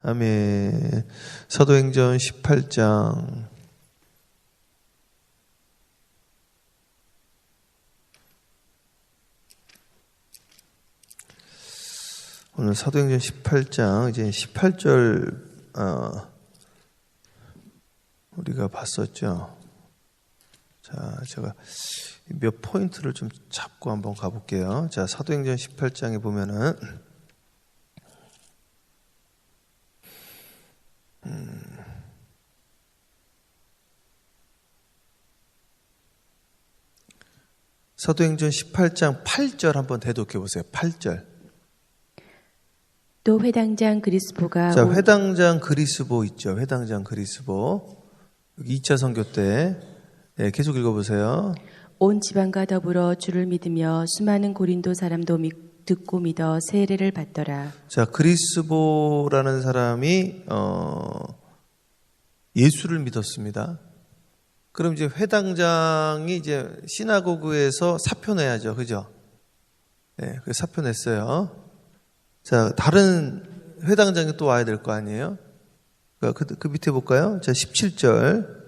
아멘. 사도행전 18장. 오늘 사도행전 18장, 이제 18절, 우리가 봤었죠. 자, 제가 몇 포인트를 좀 잡고 한번 가볼게요. 자, 사도행전 18장에 보면은, 사도행전 18장 8절 한번 대독해 보세요. 8절. 또 회당장 그리스보가 자, 회당장 그리스보 있죠. 회당장 그리스보. 2차 선교 때 계속 읽어보세요. 온 지방과 더불어 주를 믿으며 수많은 고린도 사람도 듣고 믿어 세례를 받더라. 자, 그리스보라는 사람이 예수를 믿었습니다. 그럼 이제 회당장이 이제 시나고그에서 사표 내야죠, 그죠? 네, 그 사표 냈어요. 자, 다른 회당장이 또 와야 될 거 아니에요? 그 밑에 볼까요? 자, 17절.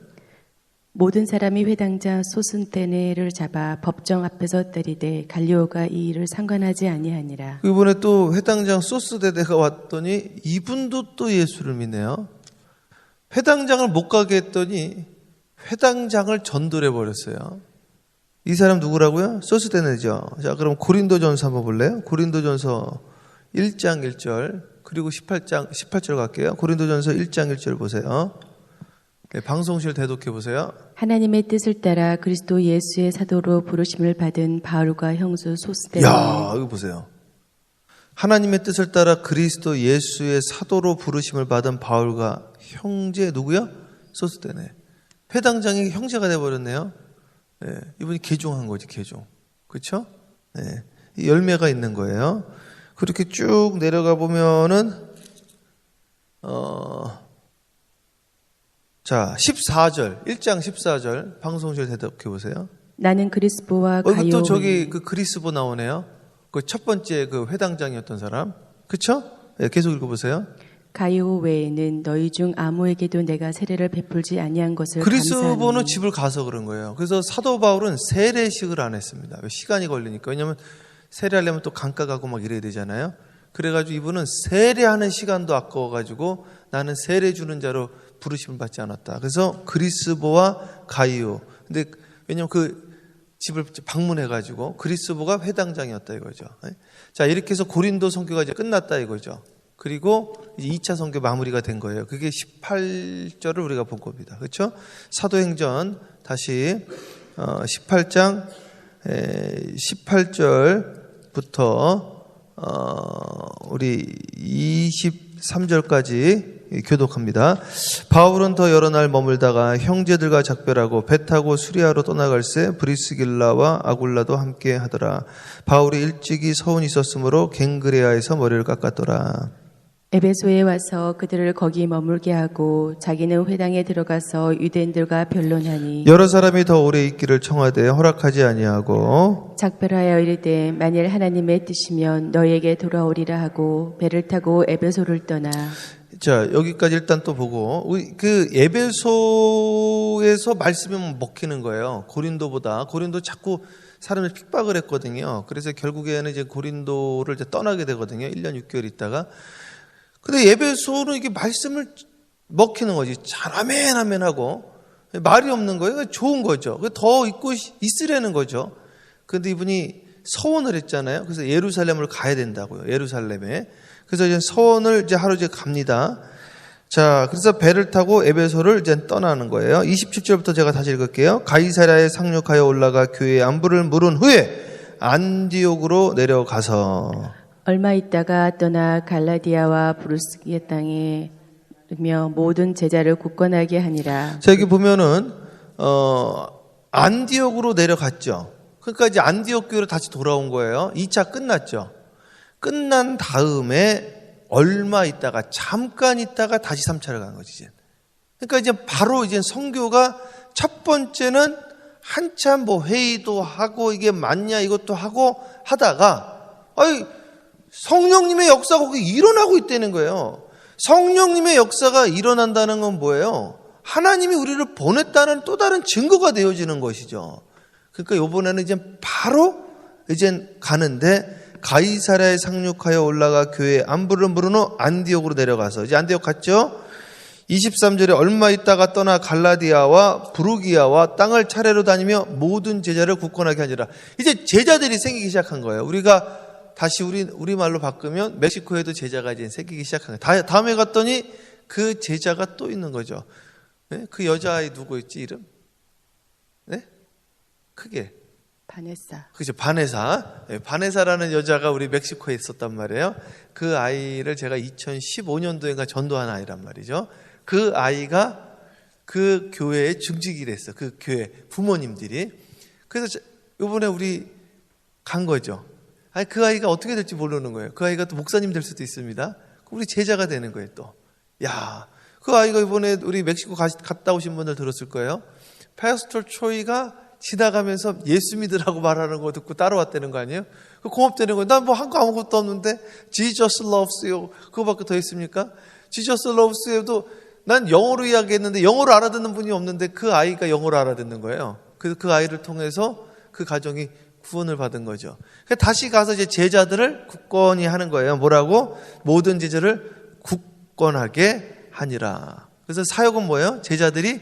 모든 사람이 회당장 소스테네를 잡아 법정 앞에서 때리되 갈리오가 이 일을 상관하지 아니하니라. 이번에 또 회당장 소스데데가 왔더니 이분도 또 예수를 믿네요. 회당장을 못 가게 했더니 회당장을 전도해 버렸어요. 이 사람 누구라고요? 소스데네죠. 자, 그럼 고린도전서 한번 볼래요? 고린도전서 1장 1절 그리고 18절 갈게요. 고린도전서 1장 1절 보세요. 네, 방송실 대독해 보세요. 하나님의 뜻을 따라 그리스도 예수의 사도로 부르심을 받은 바울과 형수 소스데네. 야, 이거 보세요. 하나님의 뜻을 따라 그리스도 예수의 사도로 부르심을 받은 바울과 형제 누구요? 소스데네. 회당장이 형제가 돼버렸네요. 네, 이분이 개종한 거지, 개종. 그렇죠? 네, 이 열매가 있는 거예요. 그렇게 쭉 내려가 보면은 자, 14절, 1장 14절 방송실 대답해 보세요. 나는 그리스보와 가요. 또 저기 그 그리스보 나오네요. 그 첫 번째 그 회당장이었던 사람. 그렇죠? 네, 계속 읽어 보세요. 가요 외에는 너희 중 아무에게도 내가 세례를 베풀지 아니한 것을 그리스보는 감사하노니. 집을 가서 그런 거예요. 그래서 사도 바울은 세례식을 안 했습니다. 시간이 걸리니까. 왜냐하면 세례하려면 또 강가 가고 막 이래야 되잖아요. 그래가지고 이분은 세례하는 시간도 아까워가지고 나는 세례 주는 자로 부르심을 받지 않았다. 그래서 그리스보와 가이오. 근데 왜냐면 그 집을 방문해가지고 그리스보가 회당장이었다 이거죠. 자, 이렇게 해서 고린도 선교가 이제 끝났다 이거죠. 그리고 이제 2차 선교 마무리가 된 거예요. 그게 18절을 우리가 본 겁니다. 그렇죠? 사도행전 다시 18장 18절부터 우리 23절까지 교독합니다. 바울은 더 여러 날 머물다가 형제들과 작별하고 배 타고 수리아로 떠나갈새 브리스길라와 아굴라도 함께 하더라. 바울이 일찍이 서운이 있었으므로 갱그레아에서 머리를 깎았더라. 에베소에 와서 그들을 거기 머물게 하고 자기는 회당에 들어가서 유대인들과 변론하니 여러 사람이 더 오래 있기를 청하되 허락하지 아니하고 작별하여 이르되 만일 하나님의 뜻이면 너희에게 돌아오리라 하고 배를 타고 에베소를 떠나. 자, 여기까지 일단 또 보고 그 에베소에서 말씀이 먹히는 거예요. 고린도 자꾸 사람을 핍박을 했거든요. 그래서 결국에는 이제 고린도를 이제 떠나게 되거든요. 1년 6개월 있다가. 근데 에베소는 이게 말씀을 먹히는 거지. 잘 아멘 아멘 하고 말이 없는 거예요. 좋은 거죠. 더 있고 있으려는 거죠. 근데 이분이 서원을 했잖아요. 그래서 예루살렘을 가야 된다고요. 예루살렘에. 그래서 이제 서원을 이제 하루 이제 갑니다. 자, 그래서 배를 타고 에베소를 이제 떠나는 거예요. 27절부터 제가 다시 읽을게요. 가이사랴에 상륙하여 올라가 교회에 안부를 물은 후에 안디옥으로 내려가서 얼마 있다가 떠나 갈라디아와 브루스기아 땅에 이르며 모든 제자를 굳건하게 하니라. 자, 여기 보면은 안디옥으로 내려갔죠. 그러니까 이제 안디옥 교회로 다시 돌아온 거예요. 2차 끝났죠. 끝난 다음에 얼마 있다가 잠깐 있다가 다시 3차를 간 거지 이제. 그러니까 이제 바로 이제 선교가 첫 번째는 한참 뭐 회의도 하고 이게 맞냐 이것도 하고 하다가 성령님의 역사가 거기 일어나고 있다는 거예요. 성령님의 역사가 일어난다는 건 뭐예요? 하나님이 우리를 보냈다는 또 다른 증거가 되어지는 것이죠. 그러니까 이번에는 이제 바로 이제 가는데 가이사랴에 상륙하여 올라가 교회에 안부를 부르노 안디옥으로 내려가서 이제 안디옥 갔죠. 23절에 얼마 있다가 떠나 갈라디아와 부르기아와 땅을 차례로 다니며 모든 제자를 굳건하게 하니라. 이제 제자들이 생기기 시작한 거예요. 우리가 다시 우리 말로 바꾸면 멕시코에도 제자가 이제 생기기 시작한 거예요. 다음에 갔더니 그 제자가 또 있는 거죠. 네? 그 여자아이 누구였지 이름? 네? 크게. 바네사. 그죠. 바네사. 네, 바네사라는 여자가 우리 멕시코에 있었단 말이에요. 그 아이를 제가 2015년도인가 전도한 아이란 말이죠. 그 아이가 그 교회에 증직이 됐어. 그 교회 부모님들이. 그래서 이번에 우리 간 거죠. 아니, 그 아이가 어떻게 될지 모르는 거예요. 그 아이가 또 목사님 될 수도 있습니다. 우리 제자가 되는 거예요, 또. 야, 그 아이가 이번에 우리 멕시코 갔다 오신 분들 들었을 거예요. 파스터 초이가 지나가면서 예수 믿으라고 말하는 거 듣고 따라왔다는 거 아니에요? 그 고맙다는 거예요. 난 뭐 한 거 아무것도 없는데 Jesus loves you. 그거밖에 더 있습니까? Jesus loves you도 난 영어로 이야기했는데 영어로 알아듣는 분이 없는데 그 아이가 영어로 알아듣는 거예요. 그 아이를 통해서 그 가정이 구원을 받은 거죠. 다시 가서 이제 제자들을 굳건히 하는 거예요. 뭐라고? 모든 제자를 굳건하게 하니라. 그래서 사역은 뭐예요? 제자들이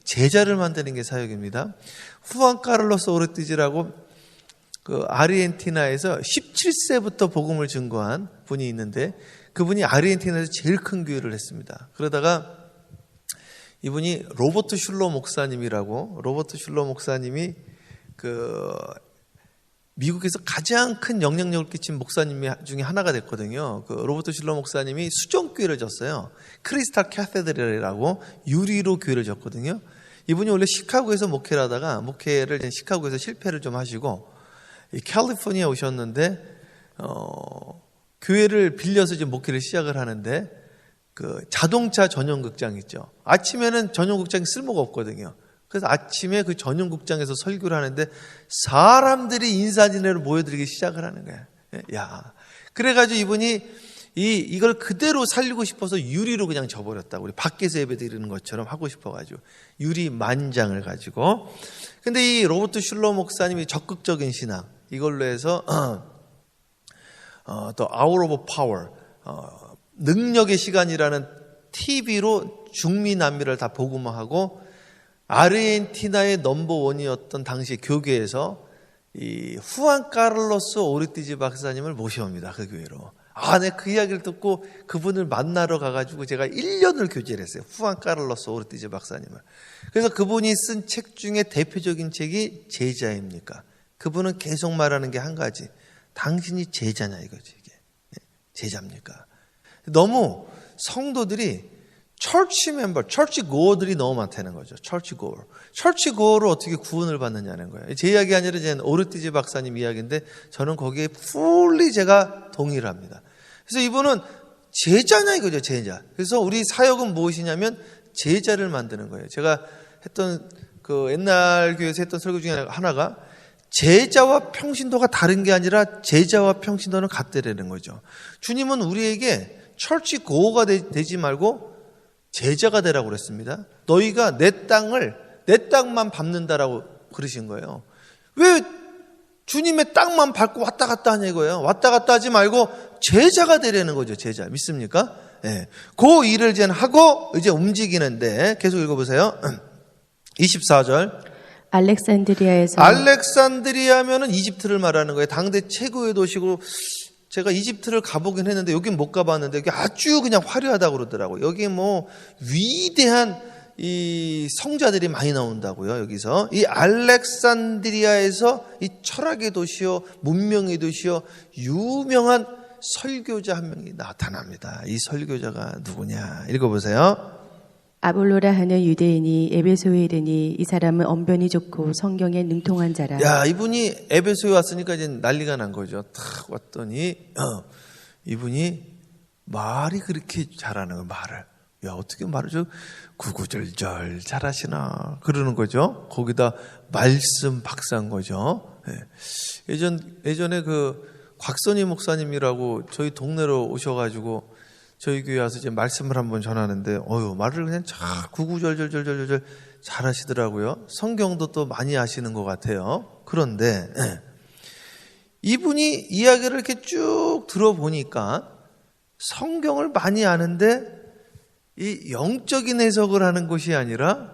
제자를 만드는 게 사역입니다. 후안 카를로스 오르티즈라고 그 아르헨티나에서 17세부터 복음을 증거한 분이 있는데 그분이 아르헨티나에서 제일 큰 교회를 했습니다. 그러다가 이분이 로버트 슐러 목사님이라고, 로버트 슐러 목사님이 그 미국에서 가장 큰 영향력을 끼친 목사님 중에 하나가 됐거든요. 그 로버트 슐러 목사님이 수정교회를 졌어요. 크리스탈 캐세드럴이라고 유리로 교회를 졌거든요. 이분이 원래 시카고에서 목회를 하다가 목회를 시카고에서 실패를 좀 하시고 캘리포니아에 오셨는데 교회를 빌려서 이제 목회를 시작을 하는데 그 자동차 전용 극장 있죠. 아침에는 전용 극장이 쓸모가 없거든요. 그래서 아침에 그 전용 극장에서 설교를 하는데 사람들이 인사진회로 모여들기 시작을 하는 거예요. 야, 그래가지고 이분이 이걸 그대로 살리고 싶어서 유리로 그냥 져버렸다고. 우리 밖에서 예배 드리는 것처럼 하고 싶어가지고 유리 만장을 가지고. 근데 이 로버트 슐러 목사님이 적극적인 신앙 이걸로 해서 또 Hour of Power 능력의 시간이라는 TV로 중미 남미를 다 복음화하고 아르헨티나의 넘버원이었던 당시 교계에서 이 후안 카를로스 오르티즈 박사님을 모셔옵니다. 그 교회로. 네, 그 이야기를 듣고 그분을 만나러 가가지고 제가 1년을 교제를 했어요. 후안 카를로스 오르티즈 박사님을. 그래서 그분이 쓴 책 중에 대표적인 책이 제자입니까? 그분은 계속 말하는 게 한 가지. 당신이 제자냐 이거지, 이게. 제자입니까? 너무 성도들이 철치 멤버, 철치 고어들이 너무 많다는 거죠. 철치 고어. 철치 고어로 어떻게 구원을 받느냐는 거예요. 제 이야기 아니라 이제 오르티즈 박사님 이야기인데 저는 거기에 풀리 제가 동의를 합니다. 그래서 이분은 제자냐 이거죠, 제자. 그래서 우리 사역은 무엇이냐면 제자를 만드는 거예요. 제가 했던 그 옛날 교회에서 했던 설교 중에 하나가 제자와 평신도가 다른 게 아니라 제자와 평신도는 같다라는 거죠. 주님은 우리에게 철치 고어가 되지 말고 제자가 되라고 그랬습니다. 너희가 내 땅만 밟는다라고 그러신 거예요. 왜 주님의 땅만 밟고 왔다 갔다 하냐 이거예요. 왔다 갔다 하지 말고 제자가 되라는 거죠. 제자. 믿습니까? 예. 그 일을 이제 하고 이제 움직이는데 계속 읽어보세요. 24절. 알렉산드리아면은 이집트를 말하는 거예요. 당대 최고의 도시고 제가 이집트를 가보긴 했는데 여긴 못 가봤는데 여기 아주 그냥 화려하다고 그러더라고요. 여기 뭐 위대한 이 성자들이 많이 나온다고요. 여기서 이 알렉산드리아에서 이 철학의 도시요, 문명의 도시요, 유명한 설교자 한 명이 나타납니다. 이 설교자가 누구냐? 읽어보세요. 아볼로라 하는 유대인이 에베소에 이르니 이 사람은 언변이 좋고 성경에 능통한 자라. 야, 이분이 에베소에 왔으니까 이제 난리가 난 거죠. 탁 왔더니 이분이 말이 그렇게 잘하는 거예요. 말을. 야, 어떻게 말을 좀 구구절절 잘하시나 그러는 거죠. 거기다 말씀 박사인 거죠. 네. 예전에 그 곽선희 목사님이라고 저희 동네로 오셔가지고 저희 교회 와서 이제 말씀을 한번 전하는데, 말을 그냥 잘 구구절절절절절 잘 하시더라고요. 성경도 또 많이 아시는 것 같아요. 그런데, 이분이 이야기를 이렇게 쭉 들어보니까 성경을 많이 아는데 이 영적인 해석을 하는 것이 아니라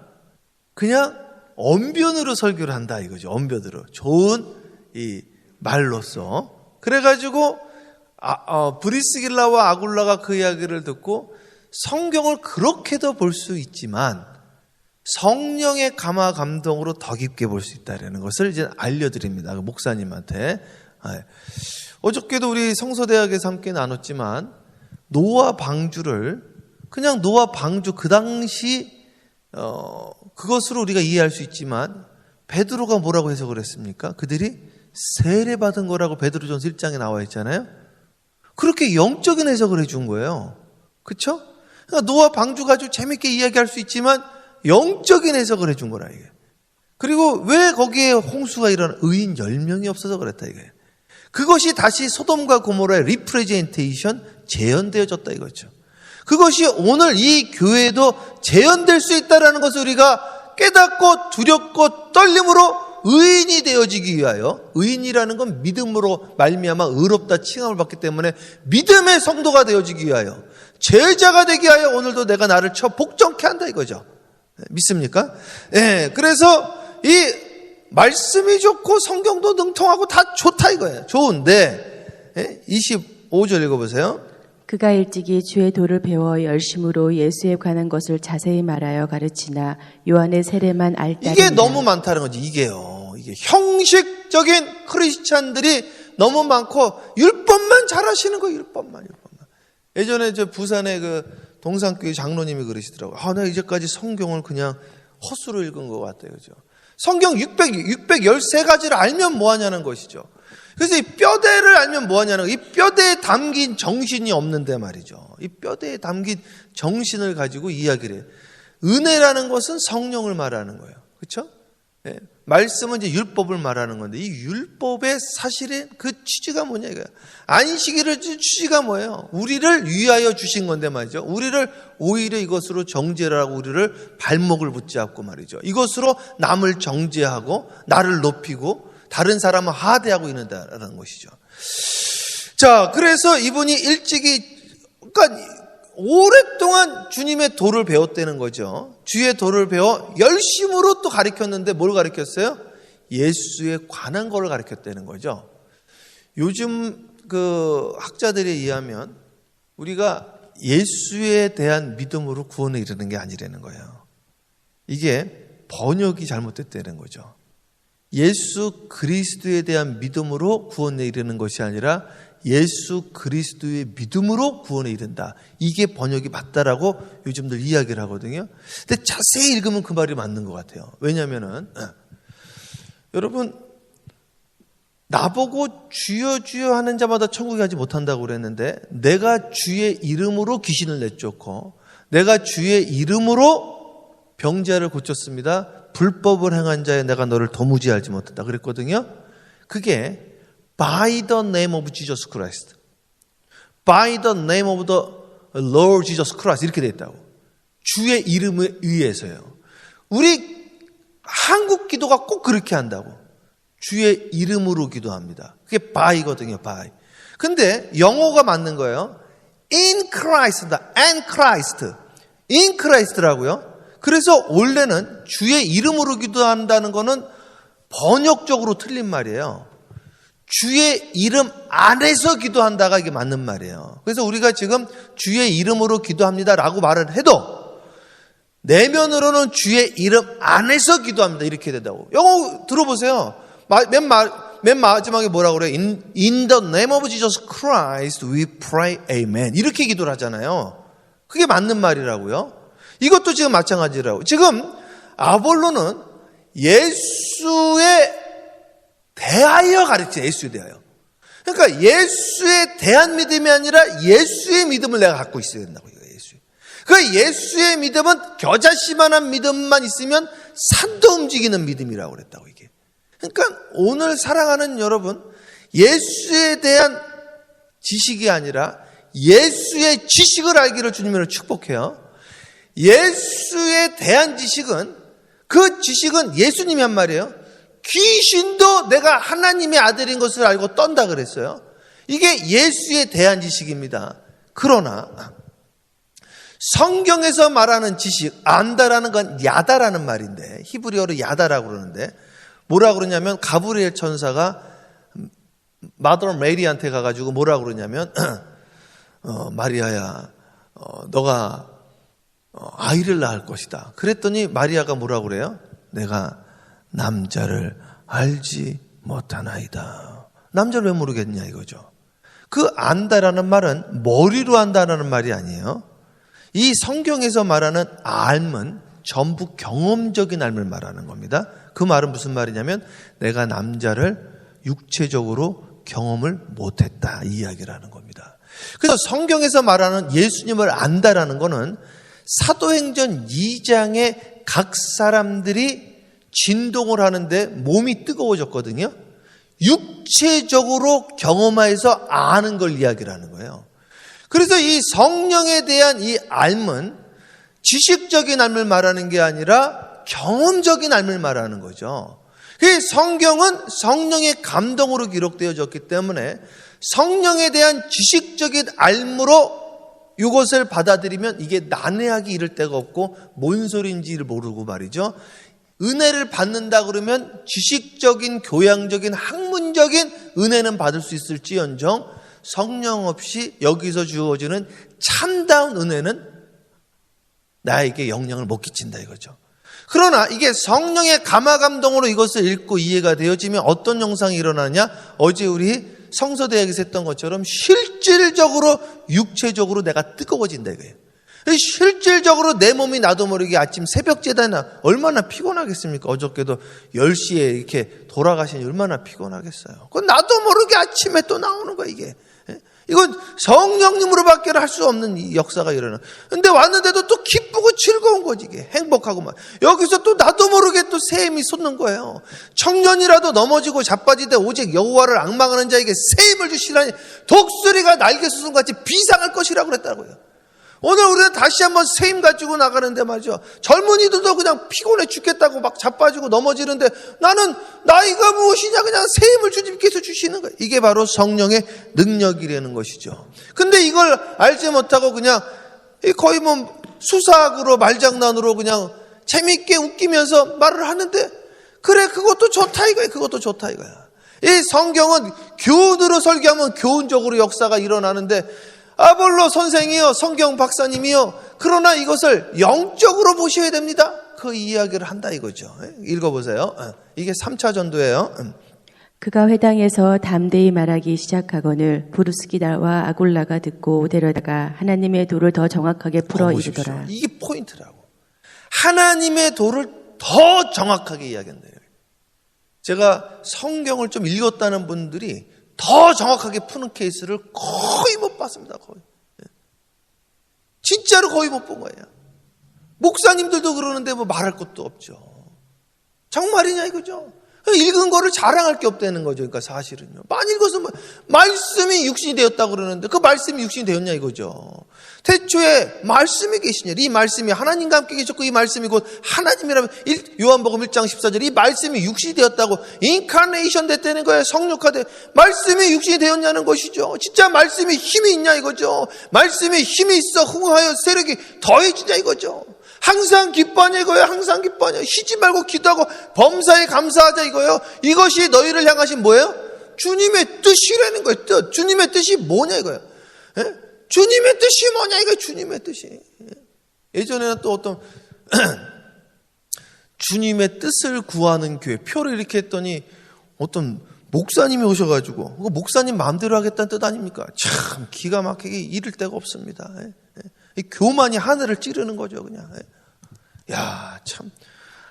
그냥 언변으로 설교를 한다 이거죠. 언변으로. 좋은 이 말로써. 그래가지고 브리스길라와 아굴라가 그 이야기를 듣고 성경을 그렇게도 볼 수 있지만 성령의 감화 감동으로 더 깊게 볼 수 있다는 것을 이제 알려드립니다. 목사님한테. 어저께도 우리 성서대학에서 함께 나눴지만 노아 방주를 그냥 노아 방주 그 당시 그것으로 우리가 이해할 수 있지만 베드로가 뭐라고 해석을 했습니까? 그들이 세례받은 거라고 베드로전서 1장에 나와 있잖아요. 그렇게 영적인 해석을 해준 거예요. 그렇죠? 그러니까 노아 방주 가지고 재밌게 이야기할 수 있지만 영적인 해석을 해준 거라 이게. 그리고 왜 거기에 홍수가 일어나 의인 10명이 없어서 그랬다 이거예요. 그것이 다시 소돔과 고모라의 리프레젠테이션 재현되어졌다 이거죠. 그것이 오늘 이 교회에도 재현될 수 있다는 것을 우리가 깨닫고 두렵고 떨림으로 의인이 되어지기 위하여, 의인이라는 건 믿음으로 말미암아 의롭다 칭함을 받기 때문에 믿음의 성도가 되어지기 위하여, 제자가 되기 위하여 오늘도 내가 나를 쳐 복종케 한다 이거죠. 믿습니까? 그래서 이 말씀이 좋고 성경도 능통하고 다 좋다 이거예요. 좋은데 25절 읽어보세요. 그가 일찍이 주의 도를 배워 열심으로 예수에 관한 것을 자세히 말하여 가르치나 요한의 세례만 알따르니라. 이게 너무 많다는 거지. 이게요. 이게 형식적인 크리스찬들이 너무 많고 율법만 잘하시는 거예요. 율법만. 예전에 저 부산에 그 동산교회 장로님이 그러시더라고요. 내가 이제까지 성경을 그냥 헛수로 읽은 것 같아요. 그죠? 성경 613가지를 알면 뭐하냐는 것이죠. 그래서 이 뼈대를 알면 뭐하냐는 거예요. 이 뼈대에 담긴 정신이 없는데 말이죠. 이 뼈대에 담긴 정신을 가지고 이야기를 해요. 은혜라는 것은 성령을 말하는 거예요. 그렇죠? 말씀은 이제 율법을 말하는 건데 이 율법의 사실의 그 취지가 뭐냐 이거예요. 안식일의 취지가 뭐예요? 우리를 위하여 주신 건데 말이죠. 우리를 오히려 이것으로 정죄를 하고 우리를 발목을 붙잡고 말이죠. 이것으로 남을 정죄하고 나를 높이고 다른 사람을 하대하고 있는다라는 것이죠. 자, 그래서 이분이 일찍이 그러니까 오랫동안 주님의 도를 배웠다는 거죠. 주의 도를 배워 열심으로 또 가르쳤는데 뭘 가르쳤어요? 예수에 관한 거를 가르쳤다는 거죠. 요즘 그 학자들에 의하면 우리가 예수에 대한 믿음으로 구원에 이르는 게 아니라는 거예요. 이게 번역이 잘못됐다는 거죠. 예수 그리스도에 대한 믿음으로 구원에 이르는 것이 아니라 예수 그리스도의 믿음으로 구원에 이른다. 이게 번역이 맞다라고 요즘들 이야기를 하거든요. 근데 자세히 읽으면 그 말이 맞는 것 같아요. 왜냐하면은 여러분 나보고 주여 주여 하는 자마다 천국에 가지 못한다고 그랬는데 내가 주의 이름으로 귀신을 내쫓고 내가 주의 이름으로 병자를 고쳤습니다. 불법을 행한 자에 내가 너를 도무지 알지 못한다 그랬거든요. 그게 By the name of Jesus Christ. By the name of the Lord Jesus Christ. 이렇게 되어 있다고. 주의 이름에 의해서요. 우리 한국 기도가 꼭 그렇게 한다고. 주의 이름으로 기도합니다. 그게 by거든요. by. 근데 영어가 맞는 거예요. In Christ, and Christ. In Christ라고요. 그래서 원래는 주의 이름으로 기도한다는 거는 번역적으로 틀린 말이에요. 주의 이름 안에서 기도한다가 이게 맞는 말이에요. 그래서 우리가 지금 주의 이름으로 기도합니다라고 말을 해도 내면으로는 주의 이름 안에서 기도합니다. 이렇게 된다고. 영어 들어보세요. 맨 마지막에 뭐라고 그래요? In the name of Jesus Christ we pray, amen. 이렇게 기도를 하잖아요. 그게 맞는 말이라고요. 이것도 지금 마찬가지라고. 지금 아볼로는 예수에 대하여 가르쳐. 예수에 대하여. 그러니까 예수에 대한 믿음이 아니라 예수의 믿음을 내가 갖고 있어야 된다고. 예수. 그 예수의 믿음은 겨자씨만한 믿음만 있으면 산도 움직이는 믿음이라고 그랬다고 이게. 그러니까 오늘 사랑하는 여러분, 예수에 대한 지식이 아니라 예수의 지식을 알기를 주님으로 축복해요. 예수에 대한 지식은, 그 지식은 예수님이 한 말이에요. 귀신도 내가 하나님의 아들인 것을 알고 떤다 그랬어요. 이게 예수에 대한 지식입니다. 그러나 성경에서 말하는 지식, 안다라는 건 야다라는 말인데, 히브리어로 야다라고 그러는데, 뭐라고 그러냐면 가브리엘 천사가 마더 메리한테 가가지고 뭐라고 그러냐면 마리아야, 너가 아이를 낳을 것이다. 그랬더니 마리아가 뭐라고 그래요? 내가 남자를 알지 못하나이다. 남자를 왜 모르겠냐 이거죠. 그 안다라는 말은 머리로 안다라는 말이 아니에요. 이 성경에서 말하는 알은 전부 경험적인 알을 말하는 겁니다. 그 말은 무슨 말이냐면 내가 남자를 육체적으로 경험을 못했다 이 이야기를 하는 겁니다. 그래서 성경에서 말하는 예수님을 안다라는 거는 사도행전 2장에 각 사람들이 진동을 하는데 몸이 뜨거워졌거든요. 육체적으로 경험해서 아는 걸 이야기를 하는 거예요. 그래서 이 성령에 대한 이 알은 지식적인 알을 말하는 게 아니라 경험적인 알을 말하는 거죠. 그 성경은 성령의 감동으로 기록되어졌기 때문에 성령에 대한 지식적인 알므로 이것을 받아들이면 이게 난해하기 이를 데가 없고 뭔 소리인지를 모르고 말이죠. 은혜를 받는다 그러면 지식적인, 교양적인, 학문적인 은혜는 받을 수 있을지언정 성령 없이 여기서 주어지는 참다운 은혜는 나에게 영향을 못 끼친다 이거죠. 그러나 이게 성령의 감화감동으로 이것을 읽고 이해가 되어지면 어떤 현상이 일어나냐? 어제 우리 성서대학에서 했던 것처럼 실질적으로 육체적으로 내가 뜨거워진다 이거예요. 실질적으로 내 몸이 나도 모르게 아침 새벽 제단에 얼마나 피곤하겠습니까? 어저께도 10시에 이렇게 돌아가시니 얼마나 피곤하겠어요. 그건 나도 모르게 아침에 또 나오는 거야 이게. 이건 성령님으로밖에 할 수 없는 이 역사가 일어나. 근데 왔는데도 또 기쁘고 즐거운 거지 이게. 행복하고 막. 여기서 또 나도 모르게 또 새 힘이 솟는 거예요. 청년이라도 넘어지고 자빠지되 오직 여호와를 앙망하는 자에게 새 힘을 주시라니 독수리가 날개 수순같이 비상할 것이라고 그랬다고요. 오늘 우리는 다시 한번 새 힘 가지고 나가는데 말이죠. 젊은이들도 그냥 피곤해 죽겠다고 막 자빠지고 넘어지는데 나는 나이가 무엇이냐 그냥 새 힘을 주님께서 주시는 거예요. 이게 바로 성령의 능력이라는 것이죠. 근데 이걸 알지 못하고 그냥 거의 뭐 수사학으로 말장난으로 그냥 재밌게 웃기면서 말을 하는데 그래 그것도 좋다 이거야. 그것도 좋다 이거야. 이 성경은 교훈으로 설교하면 교훈적으로 역사가 일어나는데 아볼로 선생이요, 성경 박사님이요. 그러나 이것을 영적으로 보셔야 됩니다. 그 이야기를 한다 이거죠. 읽어보세요. 이게 3차 전도예요. 그가 회당에서 담대히 말하기 시작하거늘 부르스기다와 아굴라가 듣고 데려다가 하나님의 도를 더 정확하게 풀어 이르더라. 이게 포인트라고. 하나님의 도를 더 정확하게 이야기한다. 제가 성경을 좀 읽었다는 분들이 더 정확하게 푸는 케이스를 거의 못 봤습니다. 거의. 진짜로 거의 못 본 거예요. 목사님들도 그러는데 뭐 말할 것도 없죠. 정말이냐 이거죠. 읽은 거를 자랑할 게 없다는 거죠. 그러니까 사실은요. 많이 읽어서 말씀이 육신이 되었다고 그러는데 그 말씀이 육신이 되었냐 이거죠. 태초에 말씀이 계시냐. 이 말씀이 하나님과 함께 계셨고 이 말씀이 곧 하나님이라면 요한복음 1장 14절 이 말씀이 육신이 되었다고 인카네이션 됐다는 거예요. 성육화돼. 말씀이 육신이 되었냐는 것이죠. 진짜 말씀이 힘이 있냐 이거죠. 말씀이 힘이 있어 흥하여 세력이 더해지냐 이거죠. 항상 기뻐하냐 이거예요. 항상 기뻐하냐. 쉬지 말고 기도하고 범사에 감사하자 이거예요. 이것이 너희를 향하신 뭐예요? 주님의 뜻이라는 거예요. 뜻. 주님의 뜻이 뭐냐 이거예요. 예? 주님의 뜻이 뭐냐 이거예요. 주님의 뜻이. 예전에는 또 어떤 주님의 뜻을 구하는 교회 표를 이렇게 했더니 어떤 목사님이 오셔가지고 그거 목사님 마음대로 하겠다는 뜻 아닙니까? 참 기가 막히게 이를 데가 없습니다. 이 교만이 하늘을 찌르는 거죠, 그냥. 야, 참.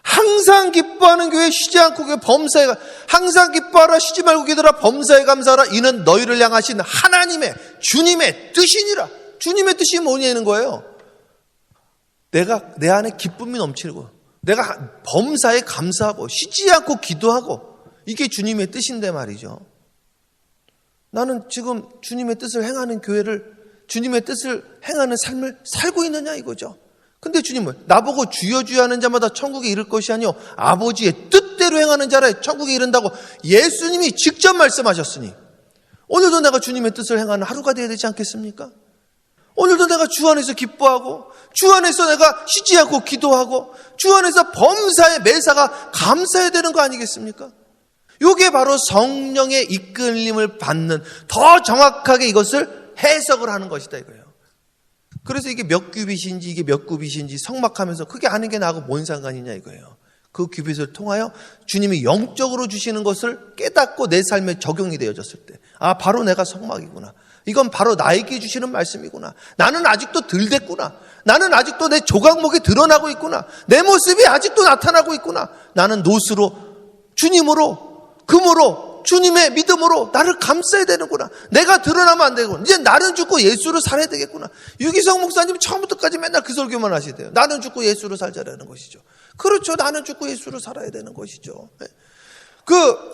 항상 기뻐하는 교회 쉬지 않고 교회 범사에 항상 기뻐하라 쉬지 말고 기도하라 범사에 감사하라 이는 너희를 향하신 하나님의 주님의 뜻이니라. 주님의 뜻이 뭐냐는 거예요. 내가 내 안에 기쁨이 넘치고 내가 범사에 감사하고 쉬지 않고 기도하고 이게 주님의 뜻인데 말이죠. 나는 지금 주님의 뜻을 행하는 교회를 주님의 뜻을 행하는 삶을 살고 있느냐 이거죠. 근데 주님은 나보고 주여 주여 하는 자마다 천국에 이를 것이 아니요 아버지의 뜻대로 행하는 자라 천국에 이른다고 예수님이 직접 말씀하셨으니 오늘도 내가 주님의 뜻을 행하는 하루가 되어야 되지 않겠습니까? 오늘도 내가 주 안에서 기뻐하고 주 안에서 내가 쉬지 않고 기도하고 주 안에서 범사의 매사가 감사해야 되는 거 아니겠습니까? 이게 바로 성령의 이끌림을 받는 더 정확하게 이것을 해석을 하는 것이다 이거예요. 그래서 이게 몇 규빗인지 이게 몇 굽빗인지 성막하면서 그게 아는 게 나하고 뭔 상관이냐 이거예요. 그 규빗을 통하여 주님이 영적으로 주시는 것을 깨닫고 내 삶에 적용이 되어졌을 때 아 바로 내가 성막이구나. 이건 바로 나에게 주시는 말씀이구나. 나는 아직도 덜 됐구나. 나는 아직도 내 조각목이 드러나고 있구나. 내 모습이 아직도 나타나고 있구나. 나는 노스로 주님으로 금으로 주님의 믿음으로 나를 감싸야 되는구나. 내가 드러나면 안 되고 이제 나는 죽고 예수로 살아야 되겠구나. 유기성 목사님 처음부터까지 맨날 그 설교만 하시대요. 나는 죽고 예수로 살자라는 것이죠. 그렇죠. 나는 죽고 예수로 살아야 되는 것이죠.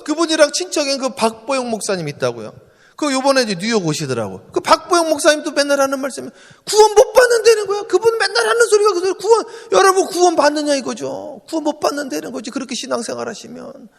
그분이랑 친척인 그 박보영 목사님 있다고요. 그 요번에 이제 뉴욕 오시더라고. 그 박보영 목사님도 맨날 하는 말씀이 구원 못 받는다는 거야. 그분 맨날 하는 소리가 그 소리. 여러분 구원 받느냐 이거죠. 구원 못 받는다는 거지. 그렇게 신앙생활 하시면.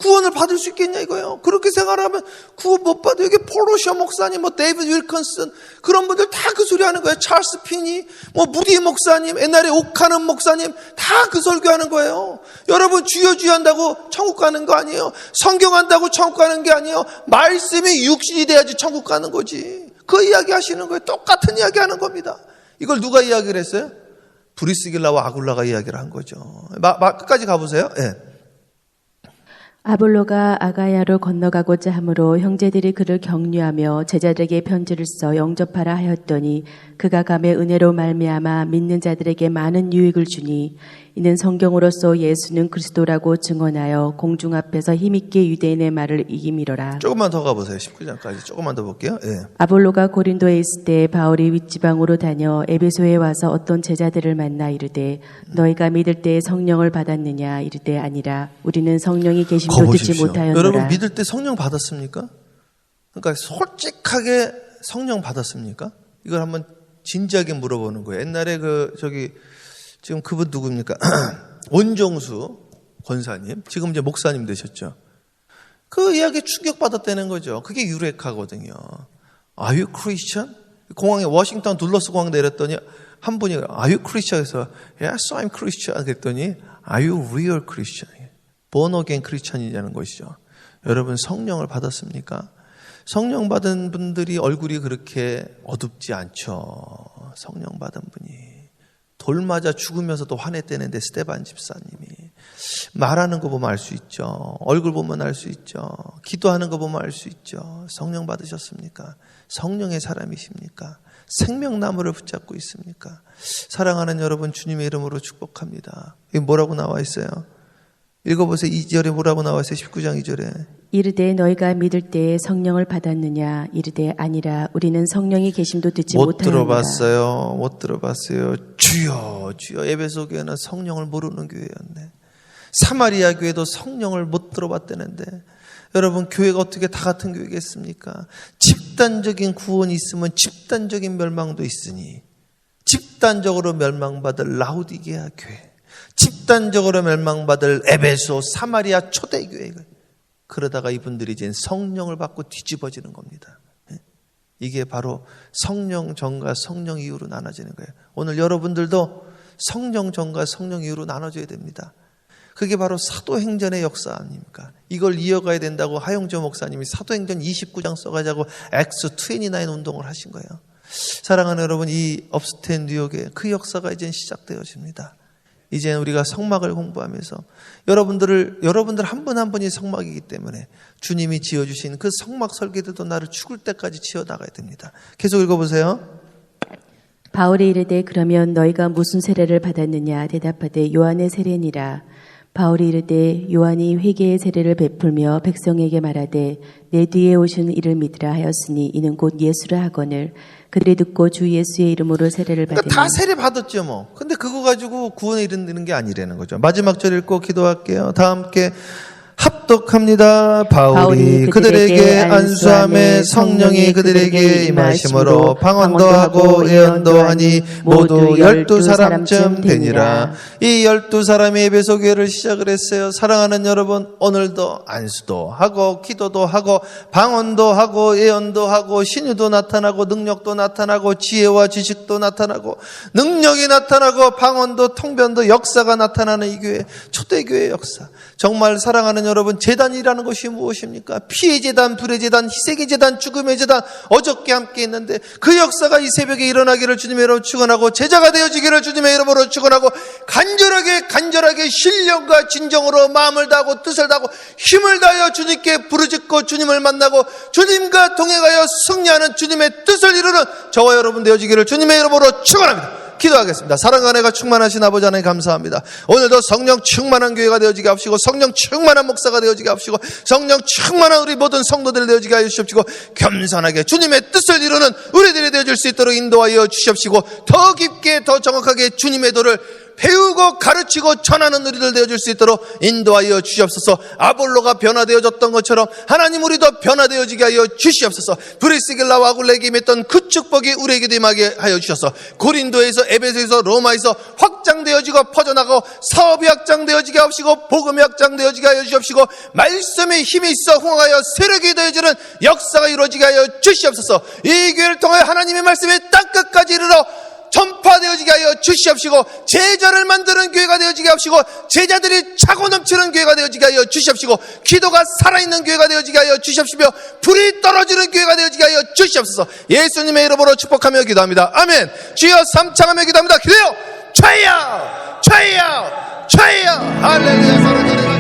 구원을 받을 수 있겠냐 이거예요. 그렇게 생활하면 구원 못 받아요. 여기 폴로셔 목사님, 데이비드 윌컨슨 그런 분들 다 그 소리 하는 거예요. 찰스 피니, 무디 목사님, 옛날에 옥하는 목사님 다 그 설교하는 거예요. 여러분 주여 주여 한다고 천국 가는 거 아니에요. 성경 한다고 천국 가는 게 아니에요. 말씀이 육신이 돼야지 천국 가는 거지. 그 이야기 하시는 거예요. 똑같은 이야기 하는 겁니다. 이걸 누가 이야기를 했어요? 브리스길라와 아굴라가 이야기를 한 거죠. 끝까지 가보세요. 예. 아볼로가 아가야로 건너가고자 하므로 형제들이 그를 격려하며 제자들에게 편지를 써 영접하라 하였더니 그가 감에 은혜로 말미암아 믿는 자들에게 많은 유익을 주니 이는 성경으로서 예수는 그리스도라고 증언하여 공중 앞에서 힘있게 유대인의 말을 이기미로라. 조금만 더 가보세요. 19장까지 조금만 더 볼게요. 예. 아볼로가 고린도에 있을 때 바울이 윗지방으로 다녀 에베소에 와서 어떤 제자들을 만나 이르되 너희가 믿을 때 성령을 받았느냐 이르되 아니라 우리는 성령이 계심도 듣지 못하였노라. 여러분 믿을 때 성령 받았습니까? 그러니까 솔직하게 성령 받았습니까? 이걸 한번 진지하게 물어보는 거예요. 옛날에 지금 그분 누굽니까? 원정수 권사님, 지금 이제 목사님 되셨죠. 그 이야기에 충격받았다는 거죠. 그게 유레카거든요. Are you Christian? 공항에 워싱턴 둘러스 공항 내렸더니 한 분이 Are you Christian? 해서 Yes, I'm Christian. 그랬더니 Are you real Christian? Born again Christian이라는 것이죠. 여러분 성령을 받았습니까? 성령 받은 분들이 얼굴이 그렇게 어둡지 않죠. 성령 받은 분이. 돌 맞아 죽으면서도 화냈다는데 스데반 집사님이 말하는 거 보면 알 수 있죠. 얼굴 보면 알 수 있죠. 기도하는 거 보면 알 수 있죠. 성령 받으셨습니까? 성령의 사람이십니까? 생명나무를 붙잡고 있습니까? 사랑하는 여러분 주님의 이름으로 축복합니다. 이게 뭐라고 나와 있어요? 읽어보세요. 2절에 뭐라고 나와 있어요? 19장 2절에 이르되 너희가 믿을 때에 성령을 받았느냐 이르되 아니라 우리는 성령이 계심도 듣지 못하였노라. 못 들어봤어요. 주여 주여. 에베소 교회는 성령을 모르는 교회였네. 사마리아 교회도 성령을 못 들어봤다는데 여러분 교회가 어떻게 다 같은 교회겠습니까? 집단적인 구원이 있으면 집단적인 멸망도 있으니 집단적으로 멸망받을 라우디게아 교회, 집단적으로 멸망받을 에베소 사마리아 초대교회, 그러다가 이분들이 이제 성령을 받고 뒤집어지는 겁니다. 이게 바로 성령 전과 성령 이후로 나눠지는 거예요. 오늘 여러분들도 성령 전과 성령 이후로 나눠져야 됩니다. 그게 바로 사도행전의 역사 아닙니까? 이걸 이어가야 된다고 하용조 목사님이 사도행전 29장 써가지고 엑스 29 운동을 하신 거예요. 사랑하는 여러분, 이 업스테인 뉴욕에 그 역사가 이제 시작되어집니다. 이제 우리가 성막을 공부하면서 여러분들 한 분 한 분이 성막이기 때문에 주님이 지어주신 그 성막 설계들도 나를 죽을 때까지 지어나가야 됩니다. 계속 읽어보세요. 바울이 이르되 그러면 너희가 무슨 세례를 받았느냐 대답하되 요한의 세례니라. 바울이 이르되 요한이 회개의 세례를 베풀며 백성에게 말하되 내 뒤에 오신 이를 믿으라 하였으니 이는 곧 예수라 하거늘 그들이 듣고 주 예수의 이름으로 세례를 받으니 그러니까 다 세례 받았죠 뭐. 근데 그거 가지고 구원에 이르는 게 아니라는 거죠. 마지막 절 읽고 기도할게요. 다 함께 합독합니다. 바울이 그들에게 안수함에 성령이 그들에게 임하심으로 방언도 하고 예언도 하니 모두 12사람쯤 되니라. 이 12사람이 에베소 교회를 시작을 했어요. 사랑하는 여러분, 오늘도 안수도 하고 기도도 하고 방언도 하고 예언도 하고 신유도 나타나고 능력도 나타나고 지혜와 지식도 나타나고 능력이 나타나고 방언도 통변도 역사가 나타나는 이 교회, 초대교회 역사. 정말 사랑하는 여러분, 제단이라는 것이 무엇입니까? 피의 제단, 불의 제단, 희생의 제단, 죽음의 제단, 어저께 함께 했는데 그 역사가 이 새벽에 일어나기를 주님의 이름으로 축원하고 제자가 되어지기를 주님의 이름으로 축원하고 간절하게 신령과 진정으로 마음을 다하고 뜻을 다하고 힘을 다하여 주님께 부르짖고 주님을 만나고 주님과 동행하여 승리하는 주님의 뜻을 이루는 저와 여러분 되어지기를 주님의 이름으로 축원합니다. 기도하겠습니다. 사랑과 은혜가 충만하신 아버지 하나님 감사합니다. 오늘도 성령 충만한 교회가 되어지게 하시고 성령 충만한 목사가 되어지게 하시고 성령 충만한 우리 모든 성도들 되어지게 하여 주시옵시고 겸손하게 주님의 뜻을 이루는 우리들이 되어질 수 있도록 인도하여 주시옵시고 더 깊게 더 정확하게 주님의 도를 배우고 가르치고 전하는 우리들 되어질 수 있도록 인도하여 주시옵소서. 아볼로가 변화되어졌던 것처럼 하나님 우리도 변화되어지게 하여 주시옵소서. 브리스길라와 아굴레에게 임했던 그 축복이 우리에게도 임하게 하여 주셔서 고린도에서 에베소에서 로마에서 확장되어지고 퍼져나가고 사업이 확장되어지게 하시고 복음이 확장되어지게 하여 주시옵시고 말씀의 힘이 있어 흥하여 세력이 되어지는 역사가 이루어지게 하여 주시옵소서. 이 교회를 통하여 하나님의 말씀이 땅끝까지 이르러 전파되어지게 하여 주시옵시고 제자를 만드는 교회가 되어지게 하시고 제자들이 차고 넘치는 교회가 되어지게 하여 주시옵시고 기도가 살아있는 교회가 되어지게 하여 주시옵시며 불이 떨어지는 교회가 되어지게 하여 주시옵소서. 예수님의 이름으로 축복하며 기도합니다. 아멘. 주여 삼창하며 기도합니다. 기도해요. 주여 할렐루야. 사랑하는